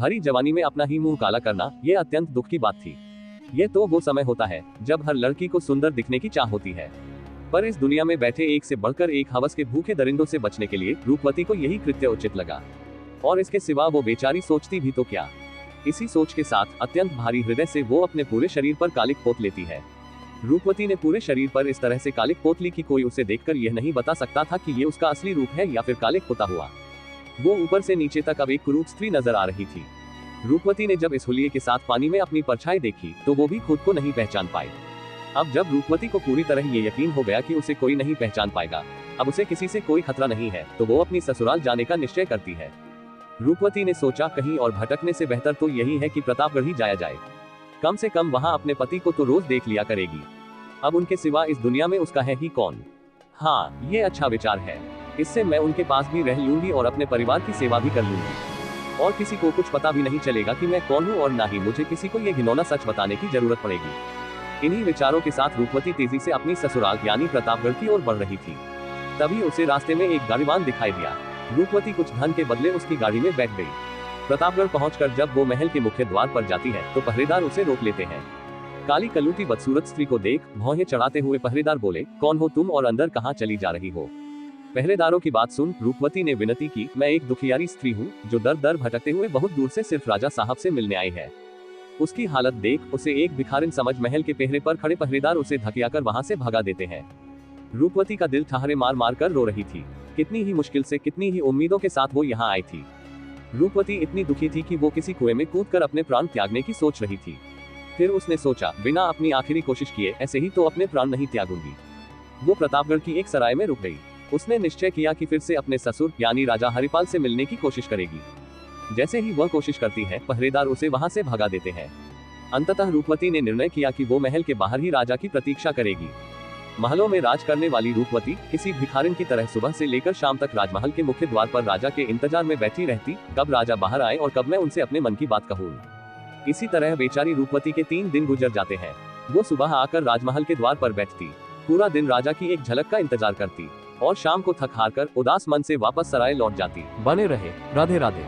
भरी जवानी में अपना ही मुंह काला करना, ये अत्यंत दुख की बात थी। ये तो वो समय होता है जब हर लड़की को सुंदर दिखने की चाह होती है, पर इस दुनिया में बैठे एक से बढ़कर एक हवस के भूखे दरिंदों से बचने के लिए रूपवती को यही कृत्य उचित लगा। और इसके सिवा वो बेचारी सोचती भी तो क्या। इसी सोच के साथ अत्यंत भारी हृदय से वो अपने पूरे शरीर पर कालिक पोत लेती है। रूपवती ने पूरे शरीर पर इस तरह से कालिक पोत ली कि कोई उसे देखकर यह नहीं बता सकता था कि ये उसका असली रूप है या फिर कालिक पोता हुआ। वो ऊपर से नीचे तक अब एक कुरूप स्त्री नजर आ रही थी। रूपवती ने जब इस हुलिये के साथ पानी में अपनी परछाई देखी तो वो भी खुद को नहीं पहचान पाई। अब जब रूपवती को पूरी तरह ये यकीन हो गया कि उसे कोई नहीं पहचान पाएगा, अब उसे किसी से कोई खतरा नहीं है, तो वो अपनी ससुराल जाने का निश्चय करती है। रूपवती ने सोचा कहीं और भटकने से बेहतर तो यही है कि प्रतापगढ़ ही जाया जाए। कम से कम वहां अपने पति को तो रोज देख लिया करेगी। अब उनके सिवा इस दुनिया में उसका है ही कौन। हाँ, ये अच्छा विचार है। इससे मैं उनके पास भी रह लूंगी और अपने परिवार की सेवा भी कर लूंगी, और किसी को कुछ पता भी नहीं चलेगा कि मैं कौन हूँ, और ना ही मुझे किसी को ये घिनौना सच बताने की जरूरत पड़ेगी। इन्हीं विचारों के साथ रूपवती तेजी से अपनी ससुराल यानी प्रतापगढ़ की ओर बढ़ रही थी। तभी उसे रास्ते में एक गाड़ीवान दिखाई दिया। रूपवती कुछ धन के बदले उसकी गाड़ी में बैठ गई। प्रतापगढ़ पहुंचकर जब वो महल के मुख्य द्वार पर जाती है तो पहरेदार उसे रोक लेते हैं। काली कलूटी बदसूरत स्त्री को देख भौहें चढ़ाते हुए पहरेदार बोले, कौन हो तुम और अंदर कहाँ चली जा रही हो। पहरेदारों की बात सुन रूपवती ने विनती की, मैं एक दुखियारी स्त्री हूँ जो दर दर भटकते हुए बहुत दूर से सिर्फ राजा साहब से मिलने आई है। उसकी हालत देख उसे एक भिखारिन समझ महल के पहरे पर खड़े पहरेदार उसे धकियाकर वहां से भगा देते हैं। रूपवती का दिल ठहारे मार मार कर रो रही थी। कितनी ही मुश्किल से, कितनी ही उम्मीदों के साथ वो यहाँ आई थी। रूपवती इतनी दुखी थी कि वो किसी कुएं में कूदकर अपने प्राण त्यागने की सोच रही थी। फिर उसने सोचा, बिना अपनी आखिरी कोशिश किए ऐसे ही तो अपने प्राण नहीं त्यागूंगी। वो प्रतापगढ़ की एक सराय में रुक गई। उसने निश्चय किया कि फिर से अपने ससुर यानी राजा हरिपाल से मिलने की कोशिश करेगी। जैसे ही वह कोशिश करती है, पहरेदार उसे वहां से भगा देते हैं। अंततः रूपवती ने निर्णय किया कि वो महल के बाहर ही राजा की प्रतीक्षा करेगी। महलों में राज करने वाली रूपवती किसी भिखारिन की तरह सुबह से लेकर शाम तक राजमहल के मुख्य द्वार पर राजा के इंतजार में बैठी रहती, कब राजा बाहर आए और कब मैं उनसे अपने मन की बात कहूँ। इसी तरह बेचारी रूपवती के 3 दिन गुजर जाते हैं। वो सुबह आकर राजमहल के द्वार पर बैठती, पूरा दिन राजा की एक झलक का इंतजार करती और शाम को थक हार कर उदास मन से वापस सराय लौट जाती। बने रहे। राधे राधे।